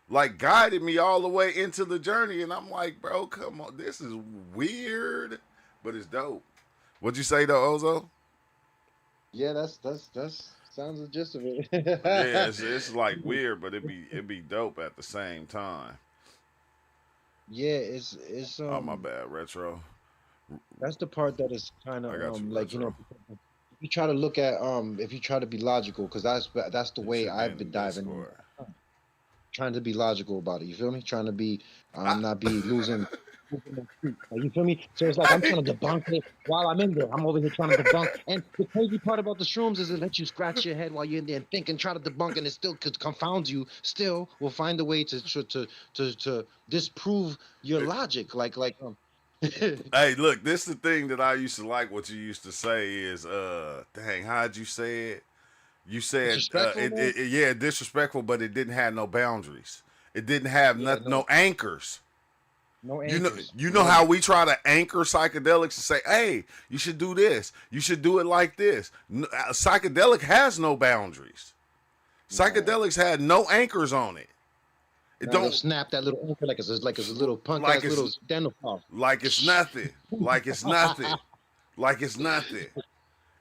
like guided me all the way into the journey, and I'm like, bro, come on, this is weird, but it's dope. What'd you say though, Ozo? yeah. That's sounds the gist of it. Yeah, it's like weird, but it'd be dope at the same time. Yeah, it's Oh my bad, retro. that's the part that is kind I of got you, like retro. if you try to look at if you try to be logical, because that's the He way should be I've been in the diving in, Discord. trying to be logical about it. You feel me? Trying to be I, not be losing the streak. Like, you feel me? So it's like I'm trying to debunk it while I'm in there. I'm over here trying to debunk. And the crazy part about the shrooms is it lets you scratch your head while you're in there and think and try to debunk, and it still could confounds you. Still, will find a way to disprove your logic. hey, look, this is the thing that I used to like. What you used to say is, dang, how'd you say it? You said, disrespectful, man. yeah, disrespectful, but it didn't have no boundaries. It didn't have Yeah, no anchors. no You know, anchors. you know No. how we try to anchor psychedelics and say, "Hey, you should do this. You should do it like this." Psychedelic has no boundaries. Nah. Psychedelics had no anchors on it. It Now they'll don't snap that little anchor like it's a little punk like ass it's little stand up. like it's nothing. Like it's nothing. Like it's nothing.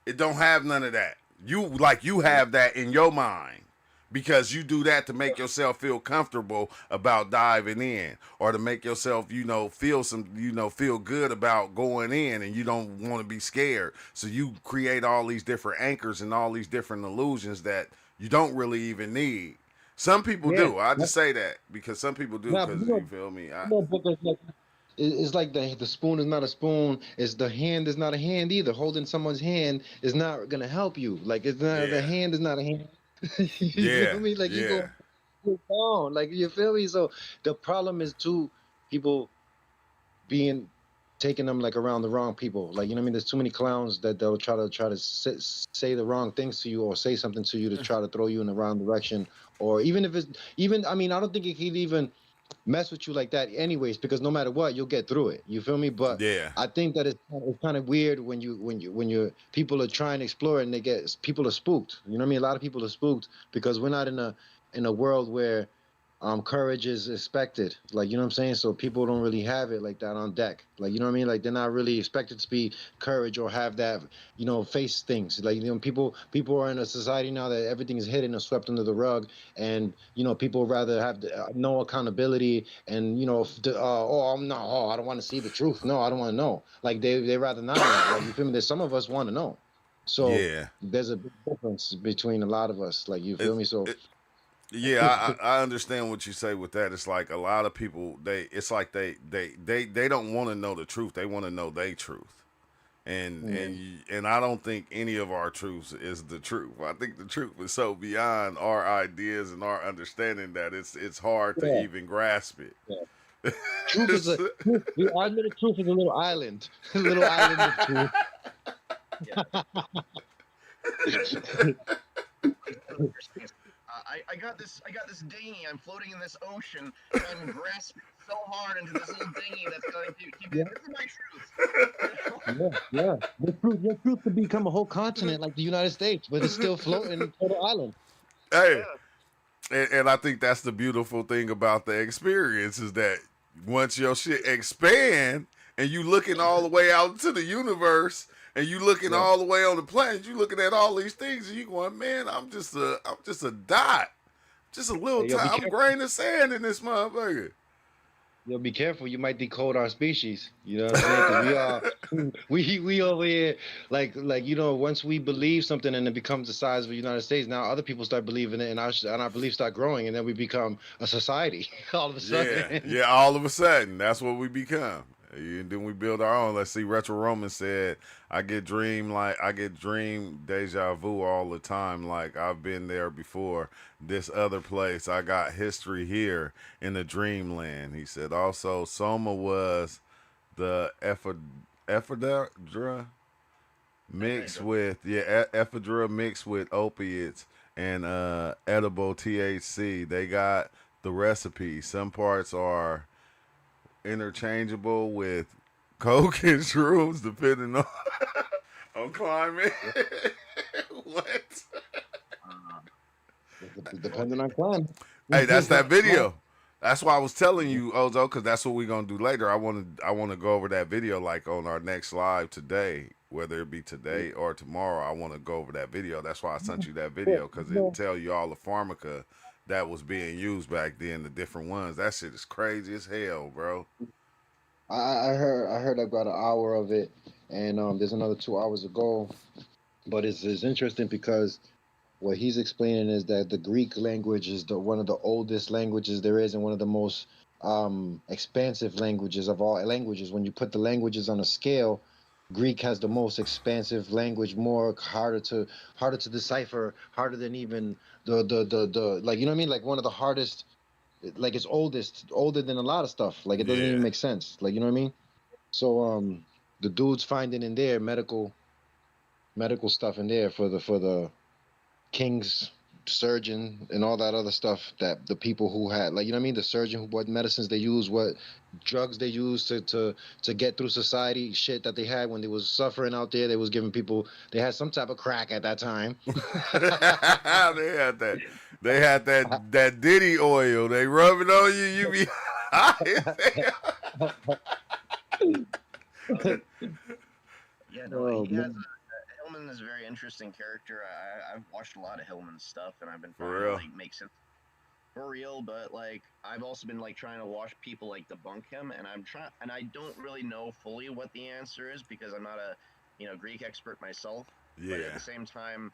It don't have none of that. You have that in your mind because you do that to make yourself feel comfortable about diving in, or to make yourself, feel good about going in, and you don't want to be scared. So you create all these different anchors and all these different illusions that you don't really even need. Some people Yeah. do. I just say that because some people do Now, but because you feel me. but it's like the spoon is not a spoon. It's the hand is not a hand either. Holding someone's hand is not gonna help you. Like it's not the Yeah, hand is not a hand. You yeah, feel me? Like you yeah, go down. Like you feel me? So the problem is too people being taking them like around the wrong people. Like you know what I mean? There's too many clowns that they'll try to say the wrong things to you or say something to you to try to throw you in the wrong direction. Or even if it's even I mean I don't think it could even mess with you like that anyways because no matter what you'll get through it, you feel me, but yeah. I think that it's kind of weird when you're people are trying to explore and they get people are spooked, you know what I mean, a lot of people are spooked because we're not in a world where courage is expected, like you know what I'm saying, so people don't really have it like that on deck, like you know what I mean, like they're not really expected to be courage or have that, face things, like people are in a society now that everything is hidden or swept under the rug, and people rather have no accountability, and oh I'm not, oh I don't want to see the truth, no I don't want to know, like they rather not know, like you feel me, there's some of us want to know, so Yeah. there's a big difference between a lot of us, like you It, feel me, so it, yeah, I understand what you say with that. It's like a lot of people it's like they don't want to know the truth. They want to know their truth. And yeah, and I don't think any of our truths is the truth. I think the truth is so beyond our ideas and our understanding that it's hard to yeah, even grasp it. yeah. Truth is our little truth is a little island, a little island of truth. Yeah. I got this dinghy. I'm floating in this ocean, and I'm grasping so hard into this little dinghy that's going to keep Yeah, it. This is my truth. yeah, yeah. Your truth could become a whole continent like the United States, but it's still floating in total island. Hey, Yeah. and I think that's the beautiful thing about the experience is that once your shit expand and you looking all the way out into the universe and you looking Yeah, all the way on the planet, you looking at all these things and you going, man, I'm just a dot, just a little hey, yo, be I'm a careful. grain of sand in this motherfucker. Yo, be careful. You might decode our species. You know what I'm saying? Because we are, we over here, like once we believe something and it becomes the size of the United States, now other people start believing it, and our beliefs start growing, and then we become a society all of a Yeah, sudden. yeah. All of a sudden, that's what we become. And then we build our own. Let's see. Retro Roman said, I get dream deja vu all the time. Like I've been there before. This other place, I got history here in the dreamland." He said, "Also, Soma was the ephedra mixed Ephedra. with ephedra mixed with opiates and edible THC. They got the recipe. Some parts are interchangeable with coke and shrooms depending on on climate." What? Uh, Depending on climate. Hey, that's that Climate. video. That's why I was telling you, Ozo, because that's what we're gonna do later. I want to go over that video like on our next live today, whether it be today or tomorrow. I want to go over that video. That's why I sent you that video because it tell you all the pharmaca that was being used back then, the different ones. That shit is crazy as hell, bro. I heard about an hour of it, and there's another 2 hours ago. But it's interesting because what he's explaining is that the Greek language is one of the oldest languages there is, and one of the most expansive languages of all languages. When you put the languages on a scale, Greek has the most expansive language, more harder to decipher, harder than even the like, you know what I mean? Like one of the hardest, like it's older than a lot of stuff. Like it doesn't even Yeah, make sense. Like, you know what I mean? So the dude's finding in there medical stuff in there for the king's surgeon and all that other stuff, that the people who had, like, you know what I mean, the surgeon, what medicines they use, what drugs they use to get through society, shit that they had when they was suffering out there. They was giving people, they had some type of crack at that time. they had that. They had that Diddy oil. They rub it on you. You be high as yeah, no, Oh he has. man. Hillman is a very interesting character. I've watched a lot of Hillman's stuff, and I've been For trying to real. like make sense for real. But like, I've also been like trying to watch people like debunk him, and and I don't really know fully what the answer is because I'm not a, Greek expert myself. But at Yeah. the same time,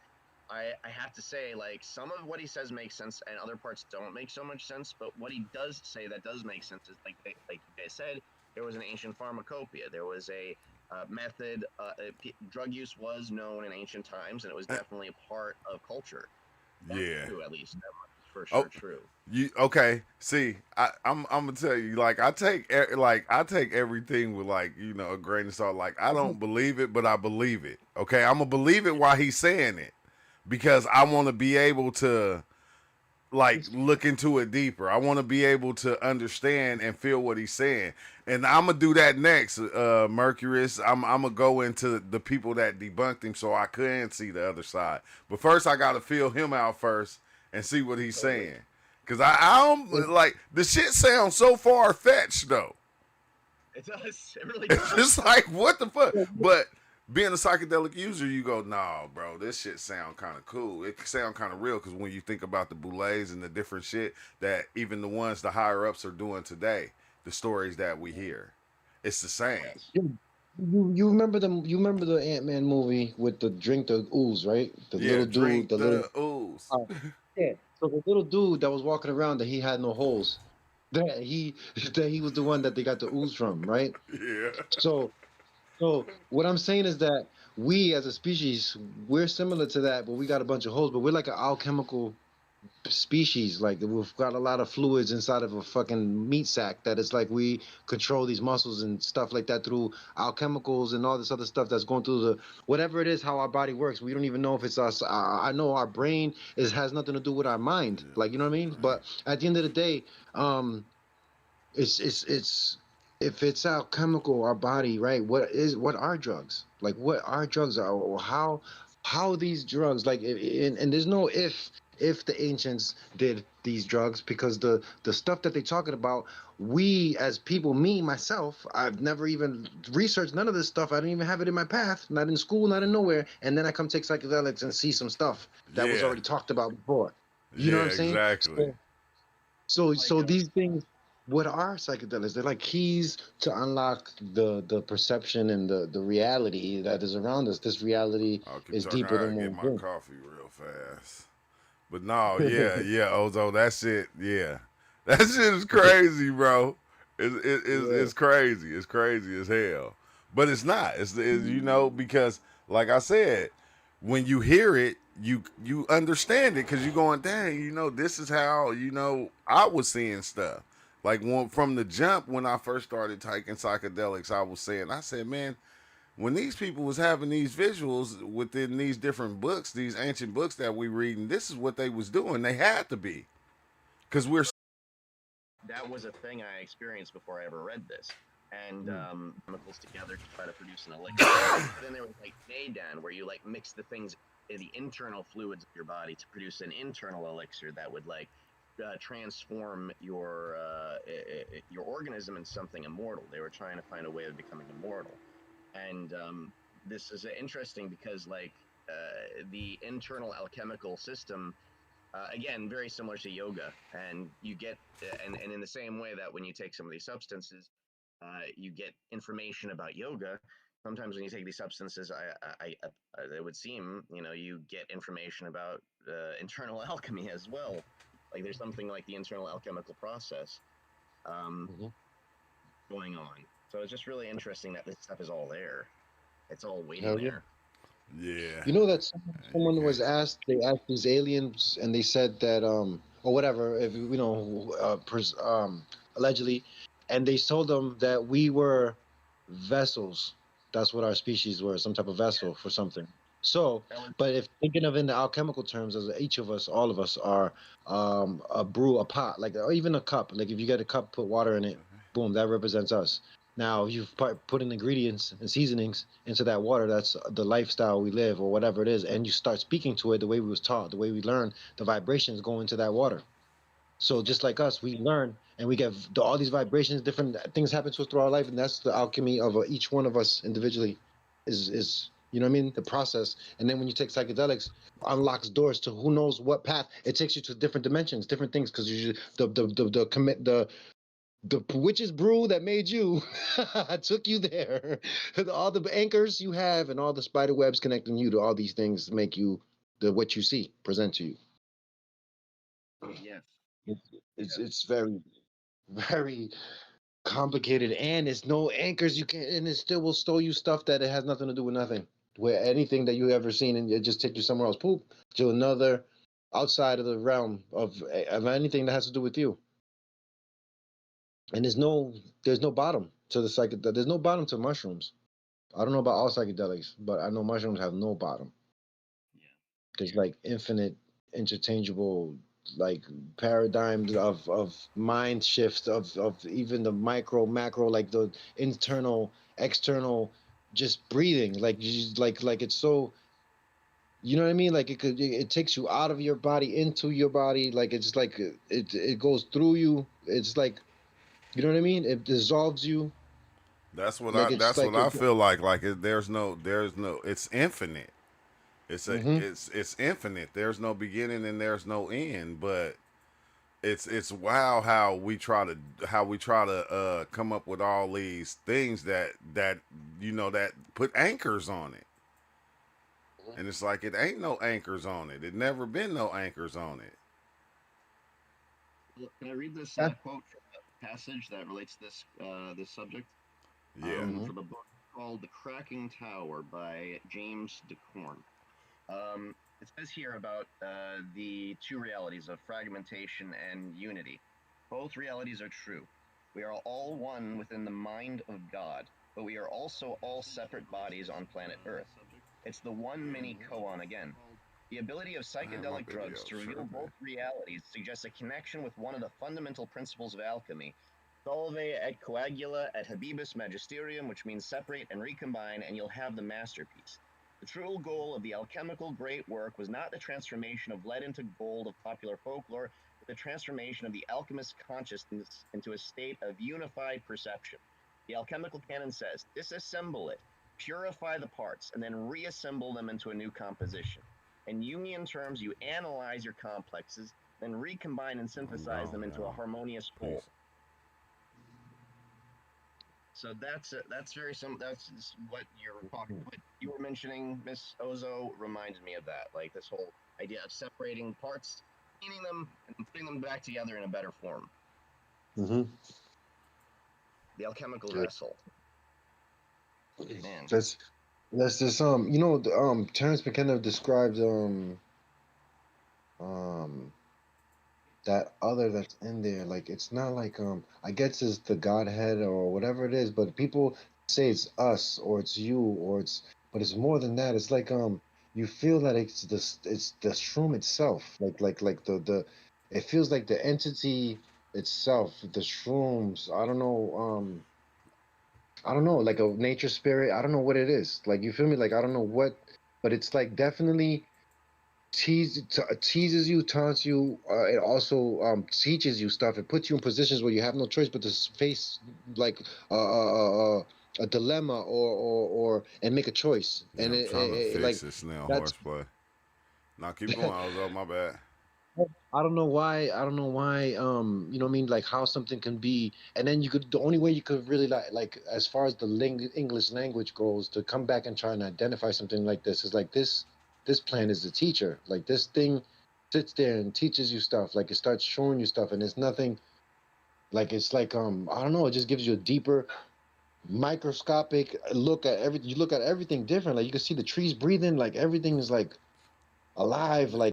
I have to say, like, some of what he says makes sense, and other parts don't make so much sense. But what he does say that does make sense is like you guys said, there was an ancient pharmacopoeia. There was a method. Drug use was known in ancient times, and it was definitely a part of culture. That's Yeah. true, at least. That much is for Oh, sure true. you okay? See, I'm gonna tell you, like I take everything with like a grain of salt. Like I don't believe it, but I believe it. Okay, I'm gonna believe it while he's saying it because I want to be able to like look into it deeper. I want to be able to understand and feel what he's saying. And I'm gonna do that next, Mercurius. I'm gonna go into the people that debunked him so I can see the other side. But first, I gotta feel him out first and see what he's Totally. saying. Cause I don't like the shit sounds so far fetched though. It does. It really does. It's like what the fuck. But being a psychedelic user, you go, nah, bro, this shit sound kind of cool. It sound kind of real because when you think about the boulets and the different shit that even the ones the higher ups are doing today, the stories that we hear, it's the same. Yes. You remember the Ant-Man movie with the drink the ooze, right? The Yeah, little dude, drink the little the ooze. yeah. So the little dude that was walking around that he had no holes, that he that he was the one that they got the ooze from, right? Yeah. So so what I'm saying is that we as a species, we're similar to that, but we got a bunch of holes, but we're like an alchemical species. Like we've got a lot of fluids inside of a fucking meat sack that it's like we control these muscles and stuff like that through our chemicals and all this other stuff that's going through the whatever it is how our body works. We don't even know if it's us. I know our brain is has nothing to do with our mind. Like you know what I mean. Right. But at the end of the day, um, it's if it's our chemical, our body, right? What are drugs? Like what are drugs? Or how these drugs? Like and there's no if the ancients did these drugs because the stuff that they're talking about, we as people, me myself, I've never even researched none of this stuff. I didn't even have it in my path, not in school, not in nowhere. And then I come take psychedelics and see some stuff that was Yeah. already talked about before. You know what Yeah. I'm saying? Exactly. Like, So these things, what are psychedelics? They're like keys to unlock the perception and the reality that is around us. This reality I'll keep is talking. deeper I gotta than get what my we coffee real fast. But no, yeah, think. yeah, Ozo, that shit, yeah, that shit is crazy, bro. Yeah. It's crazy. It's crazy as hell. But it's not. It's you know because like I said, when you hear it, you understand it because you're going, dang, you know, this is how you know I was seeing stuff. Like from the jump when I first started taking psychedelics, I said, man, when these people was having these visuals within these different books, these ancient books that we read, and this is what they was doing. They had to be because we're that was a thing I experienced before I ever read this. And chemicals together to try to produce an elixir. But then there was like Nadan, where you like mix the things in the internal fluids of your body to produce an internal elixir that would like transform your organism into something immortal. They were trying to find a way of becoming immortal, and this is interesting because like the internal alchemical system again, very similar to yoga. And you get, and in the same way that when you take some of these substances, you get information about yoga. Sometimes when you take these substances, it would seem, you know, you get information about internal alchemy as well. Like there's something like the internal alchemical process um, Mhm. going on. So it's just really interesting that this stuff is all there. It's all waiting Hell yeah. there. yeah, You know that you someone can't. was asked, they asked these aliens, and they said that, or whatever, if you know, allegedly, and they told them that we were vessels. That's what our species were, some type of Yeah, vessel for something. So, that was but if thinking of in the alchemical terms, as each of us, all of us are a brew, a pot, like or even a cup. Like if you get a cup, put water in it, boom, that represents us. Now you've put in ingredients and seasonings into that water. That's the lifestyle we live, or whatever it is, and you start speaking to it the way we was taught, the way we learn. The vibrations go into that water. So just like us, we learn and we get all these vibrations. Different things happen to us through our life, and that's the alchemy of each one of us individually. Is you know what I mean? The process, and then when you take psychedelics, unlocks doors to who knows what path. It takes you to different dimensions, different things, because you the commit the witch's brew that made you took you there. All the anchors you have and all the spider webs connecting you to all these things make you the what you see present to you. yes. It's it's very very complicated, and it's no anchors you can, and it still will store you stuff that it has nothing to do with nothing. Where anything that you ever seen and it just take you somewhere else, poop, to another outside of the realm of anything that has to do with you. And there's no bottom to the there's no bottom to mushrooms. I don't know about all psychedelics, but I know mushrooms have no bottom. Yeah. There's like infinite interchangeable like paradigms of mind shifts of even the micro macro, like the internal external, just breathing, like like it's so, you know what I mean, like it takes you out of your body into your body, like it's like it goes through you, it's like, you know what I mean, it dissolves you, like it's That's what like I feel like. Like there's no. It's infinite. mm-hmm. It's infinite. There's no beginning and there's no end. But it's wow how we try to come up with all these things that you know that put anchors on it. And it's like it ain't no anchors on it. It never been no anchors on it. Well, can I read this Yeah. quote from the passage that relates to this subject Yeah. Mm-hmm. from a book called "The Cracking Tower" by James DeCorn. it says here about the two realities of fragmentation and unity. Both realities are true. We are all one within the mind of God, but we are also all separate bodies on planet Earth. It's the one mini koan again. The ability of I have my psychedelic drugs video to reveal tripping. both realities suggests a connection with one of the fundamental principles of alchemy. Solve et coagula et habibus magisterium, which means separate and recombine, and you'll have the masterpiece. The true goal of the alchemical great work was not the transformation of lead into gold of popular folklore, but the transformation of the alchemist's consciousness into a state of unified perception. The alchemical canon says, disassemble it, purify the parts, and then reassemble them into a new composition. In Jungian terms, you analyze your complexes, then recombine and I'm synthesize gone, them into a y'all. harmonious whole. Peace. So that's very some that's what you're talking. What you were mentioning, Miss Ozo, reminded me of that. Like this whole idea of separating parts, cleaning them, and putting them back together in a better form. Mm-hmm. The alchemical Yeah. vessel. Man, That's that's just Terrence McKenna described um that other that's in there. Like it's not like I guess it's the Godhead or whatever it is, but people say it's us or it's you or it's but it's more than that. It's like you feel that it's the shroom itself. Like the it feels like the entity itself, the shrooms. I don't know, like a nature spirit. I don't know what it is. Like you feel me? Like I don't know what, but it's like definitely teases you, taunts you. It also teaches you stuff. It puts you in positions where you have no choice but to face like a dilemma or and make a choice. Yeah, And I'm trying to fix like this snail that's horseplay. Now keep going. I was up. My bad. I don't know why. I don't know why. You know what I mean? Like how something can be, and then you could. The only way you could really like as far as the English language goes, to come back and try and identify something like this is like this. This plant is a teacher. Like this thing sits there and teaches you stuff. Like it starts showing you stuff, and it's nothing. Like it's like I don't know. It just gives you a deeper microscopic look at everything. You look at everything different. Like you can see the trees breathing. Like everything is like alive. Like